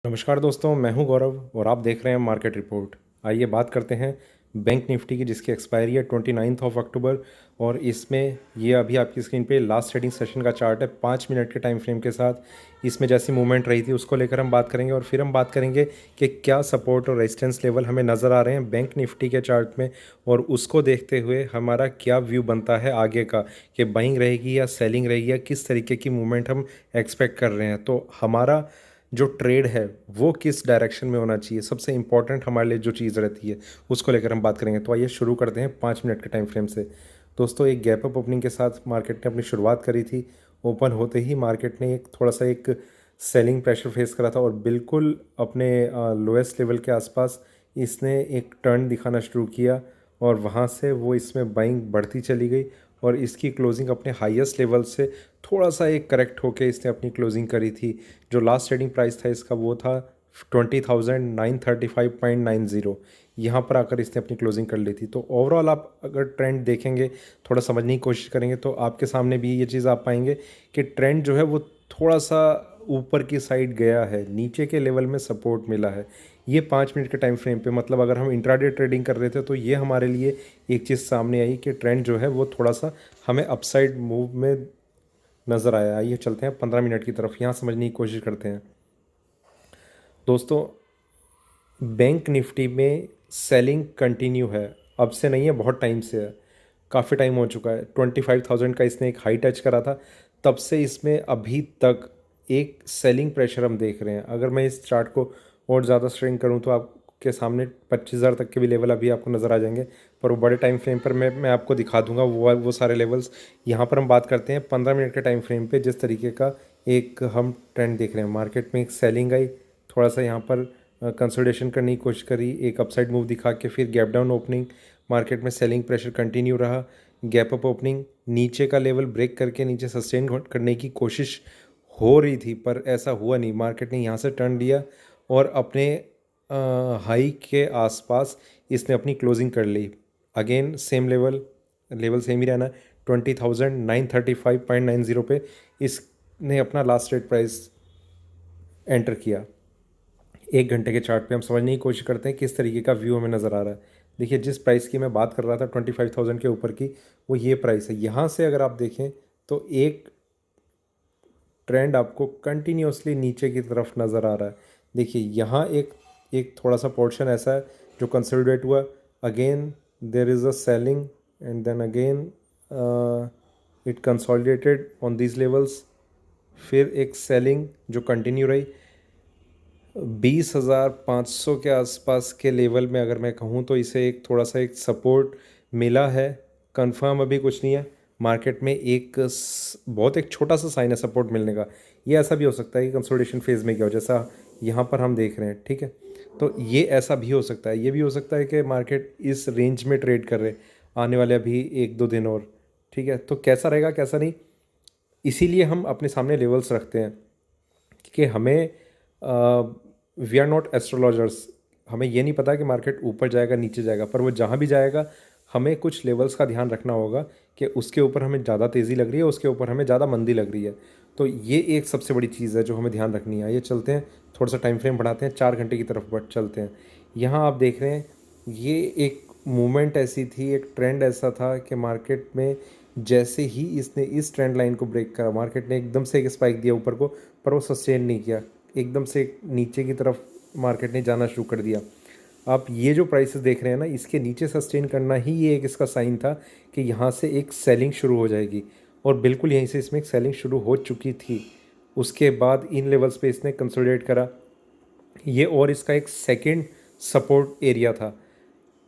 नमस्कार दोस्तों, मैं हूं गौरव और आप देख रहे हैं मार्केट रिपोर्ट। आइए बात करते हैं बैंक निफ्टी की, जिसकी एक्सपायरी है 29 अक्टूबर। और इसमें ये अभी आपकी स्क्रीन पे लास्ट ट्रेडिंग सेशन का चार्ट है 5 मिनट के टाइम फ्रेम के साथ। इसमें जैसी मूवमेंट रही थी उसको लेकर हम बात करेंगे और फिर हम बात करेंगे कि क्या सपोर्ट और रेजिस्टेंस लेवल हमें नज़र आ रहे हैं बैंक निफ्टी के चार्ट में, और उसको देखते हुए हमारा क्या व्यू बनता है आगे का, कि बाइंग रहेगी या सेलिंग रहेगी या किस तरीके की मूवमेंट हम एक्सपेक्ट कर रहे हैं। तो हमारा जो ट्रेड है वो किस डायरेक्शन में होना चाहिए, सबसे इंपॉर्टेंट हमारे लिए जो चीज़ रहती है उसको लेकर हम बात करेंगे। तो आइए शुरू करते हैं 5 मिनट के टाइम फ्रेम से। दोस्तों, एक गैप अप ओपनिंग के साथ मार्केट ने अपनी शुरुआत करी थी। ओपन होते ही मार्केट ने एक थोड़ा सा एक सेलिंग प्रेशर फेस करा था और बिल्कुल अपने लोएस्ट लेवल के आसपास इसने एक टर्न दिखाना शुरू किया और वहाँ से वो इसमें बाइंग बढ़ती चली गई और इसकी क्लोजिंग अपने हाईएस्ट लेवल से थोड़ा सा एक करेक्ट होके इसने अपनी क्लोजिंग करी थी। जो लास्ट ट्रेडिंग प्राइस था इसका वो था 20,935.90। यहाँ पर आकर इसने अपनी क्लोजिंग कर ली थी। तो ओवरऑल आप अगर ट्रेंड देखेंगे, थोड़ा समझने की कोशिश करेंगे, तो आपके सामने भी ये चीज़ आप पाएंगे कि ट्रेंड जो है वो थोड़ा सा ऊपर की साइड गया है, नीचे के लेवल में सपोर्ट मिला है। ये 5 मिनट के टाइम फ्रेम पे, मतलब अगर हम इंट्राडे ट्रेडिंग कर रहे थे तो ये हमारे लिए एक चीज़ सामने आई कि ट्रेंड जो है वो थोड़ा सा हमें अपसाइड मूव में नज़र आया। आइए चलते हैं 15 मिनट की तरफ, यहाँ समझने की कोशिश करते हैं। दोस्तों, बैंक निफ्टी में सेलिंग कंटिन्यू है, अब से नहीं है, बहुत टाइम से है, काफ़ी टाइम हो चुका है। 25,000 का इसने एक हाई टच करा था, तब से इसमें अभी तक एक सेलिंग प्रेशर हम देख रहे हैं। अगर मैं इस चार्ट को और ज़्यादा स्ट्रिंग करूं तो आपके सामने 25,000 तक के भी लेवल अभी आपको नज़र आ जाएंगे, पर वो बड़े टाइम फ्रेम पर मैं आपको दिखा दूंगा वो सारे लेवल्स। यहाँ पर हम बात करते हैं 15 मिनट के टाइम फ्रेम पे। जिस तरीके का एक हम ट्रेंड देख रहे हैं, मार्केट में एक सेलिंग आई, थोड़ा सा यहाँ पर कंसोलिडेशन करने की कोशिश करी, एक अपसाइड मूव दिखा के फिर गैप डाउन ओपनिंग, मार्केट में सेलिंग प्रेशर कंटिन्यू रहा, गैप अप ओपनिंग, नीचे का लेवल ब्रेक करके नीचे सस्टेन करने की कोशिश हो रही थी पर ऐसा हुआ नहीं। मार्केट ने यहाँ से टर्न लिया और अपने हाई के आसपास इसने अपनी क्लोजिंग कर ली। अगेन सेम लेवल सेम ही रहना, 20,935.90 पे इसने अपना लास्ट रेट प्राइस एंटर किया। 1 घंटे के चार्ट पे हम समझने की कोशिश करते हैं किस तरीके का व्यू हमें नज़र आ रहा है। देखिए, जिस प्राइस की मैं बात कर रहा था 25,000 के ऊपर की, वो ये प्राइस है। यहाँ से अगर आप देखें तो एक ट्रेंड आपको कंटिन्यूसली नीचे की तरफ नज़र आ रहा है। देखिए, यहाँ एक एक थोड़ा सा पोर्शन ऐसा है जो कंसोलिडेट हुआ, again there is a selling and then again it consolidated on these levels, फिर एक सेलिंग जो कंटिन्यू रही 20,500 के आसपास के लेवल में। अगर मैं कहूँ तो इसे एक थोड़ा सा एक सपोर्ट मिला है, कंफर्म अभी कुछ नहीं है। मार्केट में एक बहुत एक छोटा सा साइन है सपोर्ट मिलने का। ये ऐसा भी हो सकता है कि कंसोलिडेशन फेज़ में गया हो, जैसा यहाँ पर हम देख रहे हैं, ठीक है। तो ये ऐसा भी हो सकता है, ये भी हो सकता है कि मार्केट इस रेंज में ट्रेड कर रहे आने वाले अभी 1-2 दिन और, ठीक है। तो कैसा रहेगा कैसा नहीं, इसीलिए हम अपने सामने लेवल्स रखते हैं कि हमें वी आर नॉट एस्ट्रोलॉजर्स। हमें ये नहीं पता कि मार्केट ऊपर जाएगा नीचे जाएगा, पर वो जहाँ भी जाएगा हमें कुछ लेवल्स का ध्यान रखना होगा कि उसके ऊपर हमें ज़्यादा तेज़ी लग रही है, उसके ऊपर हमें ज़्यादा मंदी लग रही है। तो ये एक सबसे बड़ी चीज़ है जो हमें ध्यान रखनी है। ये चलते हैं, थोड़ा सा टाइम फ्रेम बढ़ाते हैं, 4 घंटे की तरफ बढ़ चलते हैं। यहाँ आप देख रहे हैं ये एक मूवमेंट ऐसी थी, एक ट्रेंड ऐसा था कि मार्केट में जैसे ही इसने इस ट्रेंड लाइन को ब्रेक करा, मार्केट ने एकदम से एक स्पाइक दिया ऊपर को, पर वो सस्टेन नहीं किया, एकदम से नीचे की तरफ मार्केट ने जाना शुरू कर दिया। आप ये जो प्राइसेस देख रहे हैं ना, इसके नीचे सस्टेन करना ही ये एक इसका साइन था कि यहाँ से एक सेलिंग शुरू हो जाएगी, और बिल्कुल यहीं से इसमें एक सेलिंग शुरू हो चुकी थी। उसके बाद इन लेवल्स पे इसने कंसोलिडेट करा ये, और इसका एक सेकंड सपोर्ट एरिया था।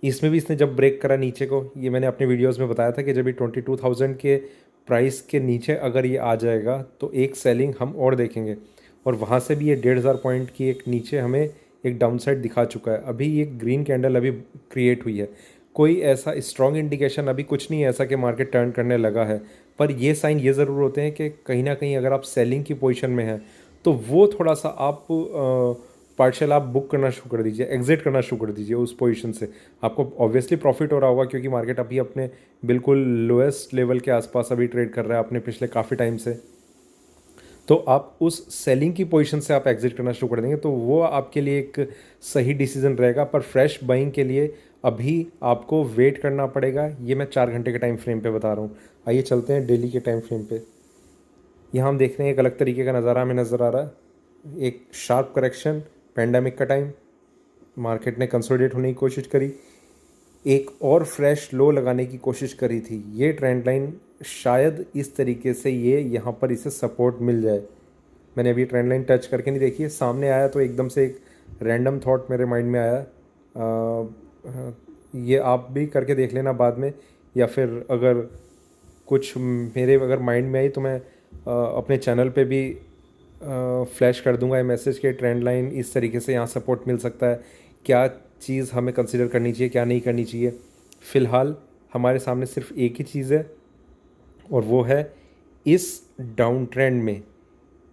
इसमें भी इसने जब ब्रेक करा नीचे को, ये मैंने अपने वीडियोस में बताया था कि जब ये 22,000 के प्राइस के नीचे अगर ये आ जाएगा तो एक सेलिंग हम और देखेंगे, और वहाँ से भी ये 1,500 पॉइंट की एक नीचे हमें एक डाउन साइड दिखा चुका है। अभी ये ग्रीन कैंडल अभी क्रिएट हुई है, कोई ऐसा स्ट्रॉन्ग इंडिकेशन अभी कुछ नहीं है ऐसा कि मार्केट टर्न करने लगा है, पर ये साइन ये ज़रूर होते हैं कि कहीं ना कहीं अगर आप सेलिंग की पोजीशन में हैं तो वो थोड़ा सा आप पार्शियल आप बुक करना शुरू कर दीजिए, एग्जिट करना शुरू कर दीजिए उस पोजीशन से। आपको ऑब्वियसली प्रॉफिट हो रहा होगा क्योंकि मार्केट अभी अपने बिल्कुल लोएस्ट लेवल के आसपास अभी ट्रेड कर रहा है अपने पिछले काफ़ी टाइम से। तो आप उस सेलिंग की पोजीशन से आप एग्जिट करना शुरू कर देंगे तो वो आपके लिए एक सही डिसीजन रहेगा। पर फ्रेश बाइंग के लिए अभी आपको वेट करना पड़ेगा। ये मैं 4 घंटे के टाइम फ्रेम पे बता रहा हूँ। आइए चलते हैं डेली के टाइम फ्रेम पे। यहाँ हम देख रहे हैं एक अलग तरीके का नज़ारा हमें नज़र आ रहा है। एक शार्प करेक्शन, पैंडेमिक का टाइम, मार्केट ने कंसोलिडेट होने की कोशिश करी, एक और फ्रेश लो लगाने की कोशिश करी थी। ये ट्रेंड लाइन शायद इस तरीके से ये यहाँ पर इसे सपोर्ट मिल जाए। मैंने अभी ट्रेंड लाइन टच करके नहीं देखी है, सामने आया तो एकदम से एक रैंडम थॉट मेरे माइंड में आया। ये आप भी करके देख लेना बाद में, या फिर अगर कुछ मेरे अगर माइंड में आई तो मैं अपने चैनल पे भी फ्लैश कर दूंगा ये मैसेज के ट्रेंड लाइन इस तरीके से यहाँ सपोर्ट मिल सकता है, क्या चीज़ हमें कंसिडर करनी चाहिए, क्या नहीं करनी चाहिए। फ़िलहाल हमारे सामने सिर्फ एक ही चीज़ है और वो है इस डाउन ट्रेंड में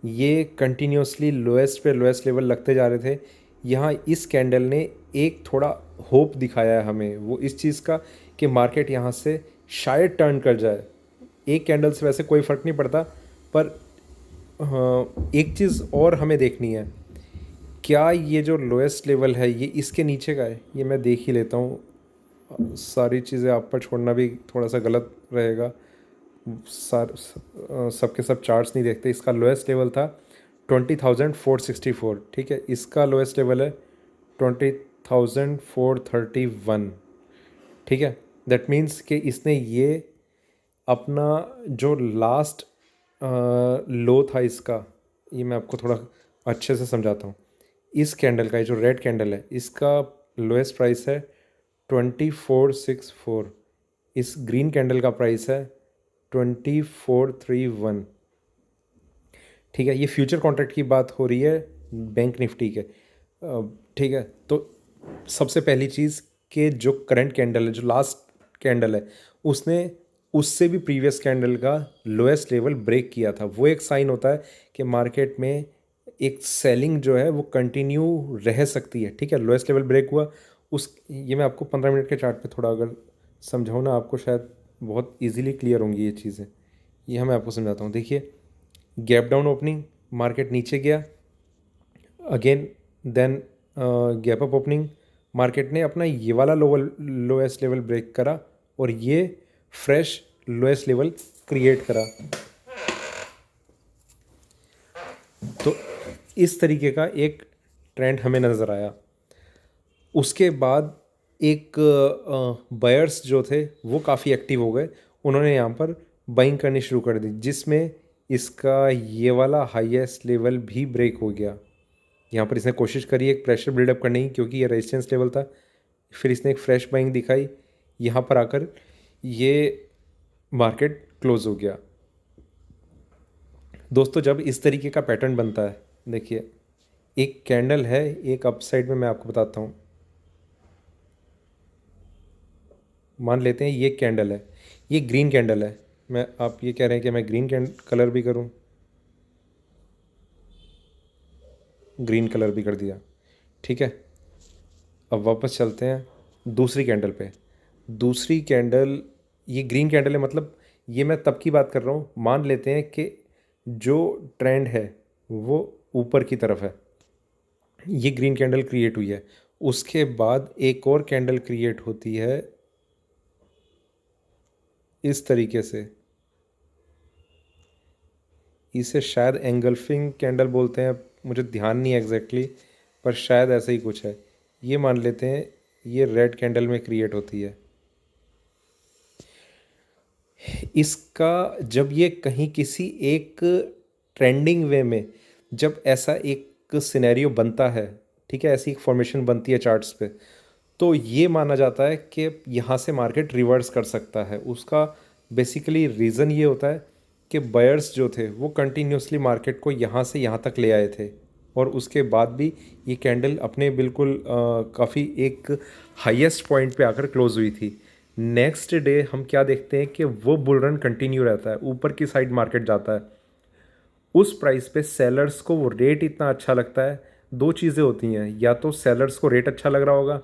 ये कंटिन्यूसली लोएस्ट पे लोएस्ट लेवल लगते जा रहे थे। यहाँ इस कैंडल ने एक थोड़ा होप दिखाया है हमें, वो इस चीज़ का कि मार्केट यहाँ से शायद टर्न कर जाए। एक कैंडल से वैसे कोई फ़र्क नहीं पड़ता, पर एक चीज़ और हमें देखनी है, क्या ये जो लोएस्ट लेवल है ये इसके नीचे का है। ये मैं देख ही लेता हूँ, सारी चीज़ें आप पर छोड़ना भी थोड़ा सा गलत रहेगा। सबके सब चार्ट्स नहीं देखते। इसका लोएस्ट लेवल था 20,464, ठीक है। इसका लोएस्ट लेवल है 20,431, ठीक है। दैट मीन्स कि इसने ये अपना जो लास्ट लो था इसका, ये मैं आपको थोड़ा अच्छे से समझाता हूँ। इस कैंडल का, ये जो रेड कैंडल है, इसका लोएस्ट प्राइस है 2464। इस ग्रीन कैंडल का प्राइस है 2431, ठीक है। ये फ्यूचर कॉन्ट्रैक्ट की बात हो रही है बैंक निफ्टी के, ठीक है। तो सबसे पहली चीज़ कि जो करंट कैंडल है, जो लास्ट कैंडल है, उसने उससे भी प्रीवियस कैंडल का लोएस्ट लेवल ब्रेक किया था। वो एक साइन होता है कि मार्केट में एक सेलिंग जो है वो कंटिन्यू रह सकती है, ठीक है। लोएस्ट लेवल ब्रेक हुआ उस, ये मैं आपको 15 मिनट के चार्ट पे थोड़ा अगर समझाऊँ ना, आपको शायद बहुत इजीली क्लियर होंगी ये चीज़ें। ये मैं आपको समझाता हूँ। देखिए, गैप डाउन ओपनिंग, मार्केट नीचे गया again, then gap up opening, market ने अपना ये वाला लोएस्ट लेवल ब्रेक करा और ये फ्रेश लोएस्ट लेवल क्रिएट करा। तो इस तरीके का एक ट्रेंड हमें नज़र आया। उसके बाद एक बायर्स जो थे वो काफ़ी एक्टिव हो गए, उन्होंने यहाँ पर बाइंग करनी शुरू कर दी, जिसमें इसका ये वाला हाईएस्ट लेवल भी ब्रेक हो गया। यहाँ पर इसने कोशिश करी एक प्रेशर बिल्डअप करने की, क्योंकि ये रेजिस्टेंस लेवल था। फिर इसने एक फ्रेश बाइंग दिखाई, यहाँ पर आकर ये मार्केट क्लोज हो गया। दोस्तों, जब इस तरीके का पैटर्न बनता है, देखिए एक कैंडल है, एक अपसाइड में मैं आपको बताता हूँ। मान लेते हैं ये कैंडल है, ये ग्रीन कैंडल है। आप ये कह रहे हैं कि मैं ग्रीन कलर भी करूँ, ग्रीन कलर भी कर दिया, ठीक है। अब वापस चलते हैं दूसरी कैंडल पे। दूसरी कैंडल, ये ग्रीन कैंडल है, मतलब ये मैं तब की बात कर रहा हूँ। मान लेते हैं कि जो ट्रेंड है वो ऊपर की तरफ है, ये ग्रीन कैंडल क्रिएट हुई है। उसके बाद एक और कैंडल क्रिएट होती है इस तरीके से, इसे शायद एंगल्फिंग कैंडल बोलते हैं, मुझे ध्यान नहीं है एग्जैक्टली, पर शायद ऐसा ही कुछ है। ये मान लेते हैं ये रेड कैंडल में क्रिएट होती है। इसका जब ये कहीं किसी एक ट्रेंडिंग वे में जब ऐसा एक सिनेरियो बनता है, ठीक है, ऐसी एक फॉर्मेशन बनती है चार्ट्स पे, तो ये माना जाता है कि यहाँ से मार्केट रिवर्स कर सकता है। उसका बेसिकली रीज़न ये होता है कि बायर्स जो थे वो कंटिन्यूसली मार्केट को यहाँ से यहाँ तक ले आए थे, और उसके बाद भी ये कैंडल अपने बिल्कुल काफ़ी एक हाईएस्ट पॉइंट पे आकर क्लोज हुई थी। नेक्स्ट डे हम क्या देखते हैं कि वो बुल रन कंटिन्यू रहता है, ऊपर की साइड मार्केट जाता है। उस प्राइस पे सेलर्स को वो रेट इतना अच्छा लगता है। दो चीज़ें होती हैं, या तो सेलर्स को रेट अच्छा लग रहा होगा,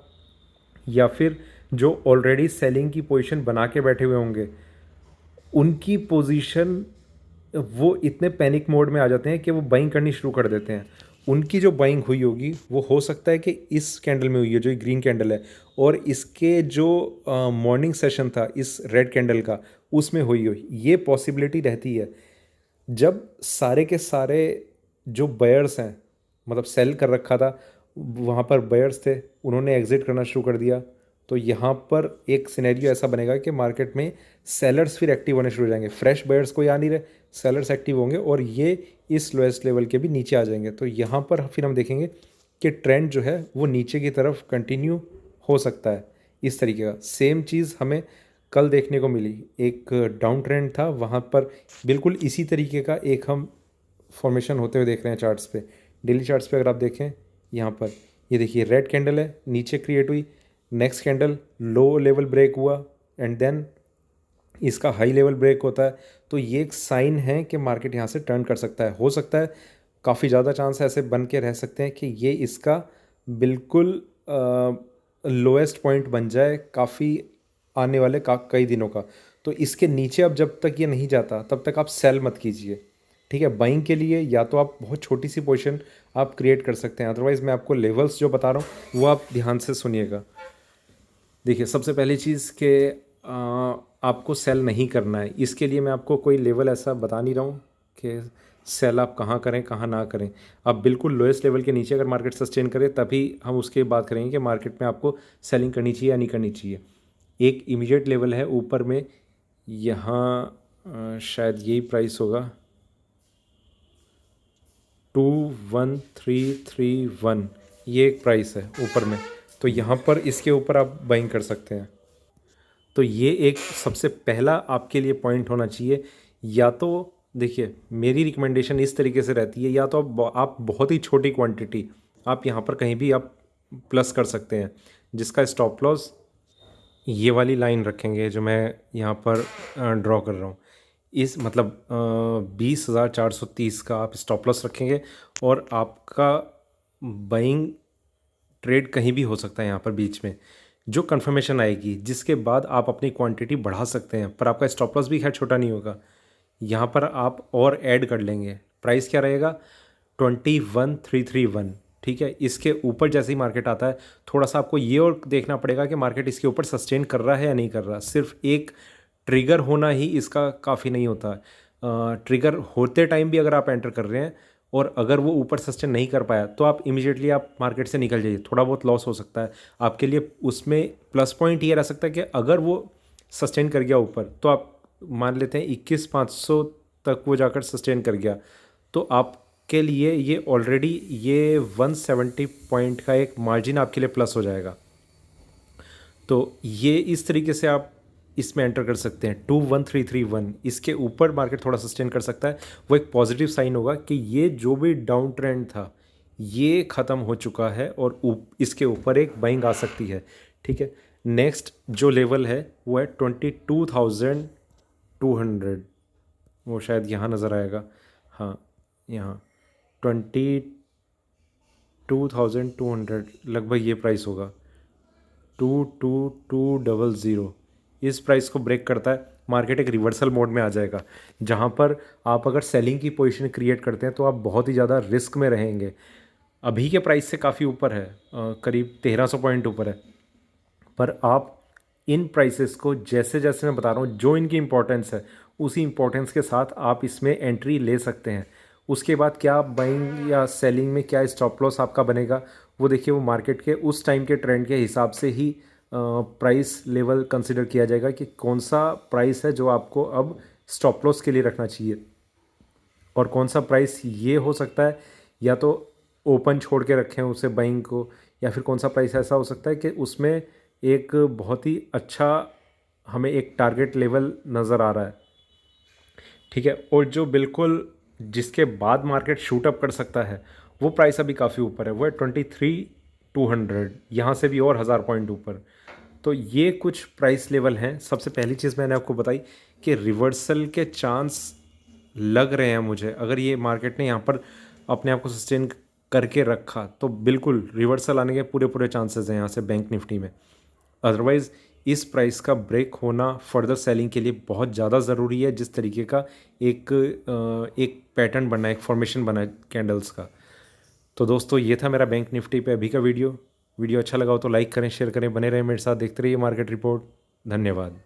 या फिर जो ऑलरेडी सेलिंग की पोजीशन बना के बैठे हुए होंगे उनकी पोजीशन वो इतने पैनिक मोड में आ जाते हैं कि वो बाइंग करनी शुरू कर देते हैं। उनकी जो बाइंग हुई होगी वो हो सकता है कि इस कैंडल में हुई है, जो ग्रीन कैंडल है, और इसके जो मॉर्निंग सेशन था इस रेड कैंडल का, उसमें हुई हो। ये पॉसिबिलिटी रहती है। जब सारे के सारे जो बायर्स हैं, मतलब सेल कर रखा था, वहाँ पर बायर्स थे, उन्होंने एग्जिट करना शुरू कर दिया, तो यहाँ पर एक सिनेरियो ऐसा बनेगा कि मार्केट में सेलर्स फिर एक्टिव होने शुरू हो जाएंगे। फ्रेश बायर्स कोई आ नहीं रहे, सेलर्स एक्टिव होंगे और ये इस लोएस्ट लेवल के भी नीचे आ जाएंगे। तो यहाँ पर फिर हम देखेंगे कि ट्रेंड जो है वो नीचे की तरफ कंटिन्यू हो सकता है। इस तरीके का सेम चीज़ हमें कल देखने को मिली। एक डाउन ट्रेंड था वहाँ पर, बिल्कुल इसी तरीके का एक हम फॉर्मेशन होते हुए देख रहे हैं चार्ट्स पे। डेली चार्ट्स पे अगर आप देखें, यहाँ पर ये देखिए रेड कैंडल है, नीचे क्रिएट हुई, next candle low level break हुआ, एंड देन इसका हाई लेवल ब्रेक होता है। तो ये एक साइन है कि मार्केट यहाँ से टर्न कर सकता है। हो सकता है, काफ़ी ज़्यादा चांस ऐसे बन के रह सकते हैं कि ये इसका बिल्कुल लोएस्ट पॉइंट बन जाए काफ़ी आने वाले कई दिनों का। तो इसके नीचे अब जब तक ये नहीं जाता तब तक आप सेल मत कीजिए, ठीक है। बाइंग के लिए या तो आप बहुत छोटी सी पोजीशन आप क्रिएट कर सकते हैं, अदरवाइज़ मैं आपको लेवल्स जो बता रहा हूँ वो आप ध्यान से सुनिएगा। देखिए, सबसे पहली चीज़ कि आपको सेल नहीं करना है। इसके लिए मैं आपको कोई लेवल ऐसा बता नहीं रहा हूँ कि सेल आप कहाँ करें कहाँ ना करें। आप बिल्कुल लोएस्ट लेवल के नीचे अगर मार्केट सस्टेन करे तभी हम उसके बात करेंगे कि मार्केट में आपको सेलिंग करनी चाहिए या नहीं करनी चाहिए। एक इमीडिएट लेवल है ऊपर में, यहाँ शायद यही प्राइस होगा 21331, ये एक प्राइस है ऊपर में। तो यहाँ पर इसके ऊपर आप बाइंग कर सकते हैं। तो ये एक सबसे पहला आपके लिए पॉइंट होना चाहिए। या तो देखिए, मेरी रिकमेंडेशन इस तरीके से रहती है, या तो आप बहुत ही छोटी क्वांटिटी आप यहाँ पर कहीं भी आप प्लस कर सकते हैं, जिसका स्टॉप लॉस ये वाली लाइन रखेंगे जो मैं यहाँ पर ड्रॉ कर रहा हूँ। इस मतलब 20,430 का आप स्टॉप लॉस रखेंगे, और आपका बाइंग ट्रेड कहीं भी हो सकता है यहाँ पर बीच में। जो कन्फर्मेशन आएगी जिसके बाद आप अपनी क्वांटिटी बढ़ा सकते हैं, पर आपका स्टॉप लॉस भी खैर छोटा नहीं होगा। यहाँ पर आप और ऐड कर लेंगे। प्राइस क्या रहेगा? 21,331, ठीक है। इसके ऊपर जैसे ही मार्केट आता है, थोड़ा सा आपको ये और देखना पड़ेगा कि मार्केट इसके ऊपर सस्टेन कर रहा है या नहीं कर रहा। सिर्फ एक ट्रिगर होना ही इसका काफ़ी नहीं होता। ट्रिगर होते टाइम भी अगर आप एंटर कर रहे हैं और अगर वो ऊपर सस्टेन नहीं कर पाया, तो आप इमीडिएटली आप मार्केट से निकल जाइए। थोड़ा बहुत लॉस हो सकता है आपके लिए। उसमें प्लस पॉइंट ये रह सकता है कि अगर वो सस्टेन कर गया ऊपर, तो आप मान लेते हैं 21,500 तक वो जाकर सस्टेन कर गया, तो आपके लिए ये ऑलरेडी ये 170 पॉइंट का एक मार्जिन आपके लिए प्लस हो जाएगा। तो ये इस तरीके से आप इसमें एंटर कर सकते हैं। 21331, इसके ऊपर मार्केट थोड़ा सस्टेन कर सकता है, वो एक पॉजिटिव साइन होगा कि ये जो भी डाउन ट्रेंड था ये ख़त्म हो चुका है और इसके ऊपर एक बाइंग आ सकती है, ठीक है। नेक्स्ट जो लेवल है वो है 22,200, वो शायद यहाँ नज़र आएगा, हाँ यहाँ 22,200 लगभग ये प्राइस होगा। 22200 इस प्राइस को ब्रेक करता है, मार्केट एक रिवर्सल मोड में आ जाएगा, जहां पर आप अगर सेलिंग की पोजीशन क्रिएट करते हैं तो आप बहुत ही ज़्यादा रिस्क में रहेंगे। अभी के प्राइस से काफ़ी ऊपर है, करीब 1300 पॉइंट ऊपर है। पर आप इन प्राइसेस को जैसे जैसे मैं बता रहा हूँ, जो इनकी इंपॉर्टेंस है उसी इंपॉर्टेंस के साथ आप इसमें एंट्री ले सकते हैं। उसके बाद क्या बाइंग या सेलिंग में क्या स्टॉप लॉस आपका बनेगा, वो देखिए, वो मार्केट के उस टाइम के ट्रेंड के हिसाब से ही प्राइस लेवल कंसिडर किया जाएगा कि कौन सा प्राइस है जो आपको अब स्टॉप लॉस के लिए रखना चाहिए, और कौन सा प्राइस ये हो सकता है या तो ओपन छोड़ के रखें उसे बाइंग को, या फिर कौन सा प्राइस ऐसा हो सकता है कि उसमें एक बहुत ही अच्छा हमें एक टारगेट लेवल नज़र आ रहा है, ठीक है। और जो बिल्कुल जिसके बाद मार्केट शूट अप कर सकता है, वो प्राइस अभी काफ़ी ऊपर है, वो है 23,200, यहाँ से भी और 1000 पॉइंट ऊपर। तो ये कुछ प्राइस लेवल हैं। सबसे पहली चीज़ मैंने आपको बताई कि रिवर्सल के चांस लग रहे हैं मुझे। अगर ये मार्केट ने यहाँ पर अपने आप को सस्टेन करके रखा तो बिल्कुल रिवर्सल आने के पूरे पूरे चांसेस हैं यहाँ से बैंक निफ्टी में। अदरवाइज़ इस प्राइस का ब्रेक होना फर्दर सेलिंग के लिए बहुत ज़्यादा ज़रूरी है। जिस तरीके का एक पैटर्न बना है, एक फॉर्मेशन बना है कैंडल्स का। तो दोस्तों ये था मेरा बैंक निफ्टी पे अभी का वीडियो अच्छा लगा हो तो लाइक करें, शेयर करें, बने रहें मेरे साथ, देखते रहिए मार्केट रिपोर्ट। धन्यवाद।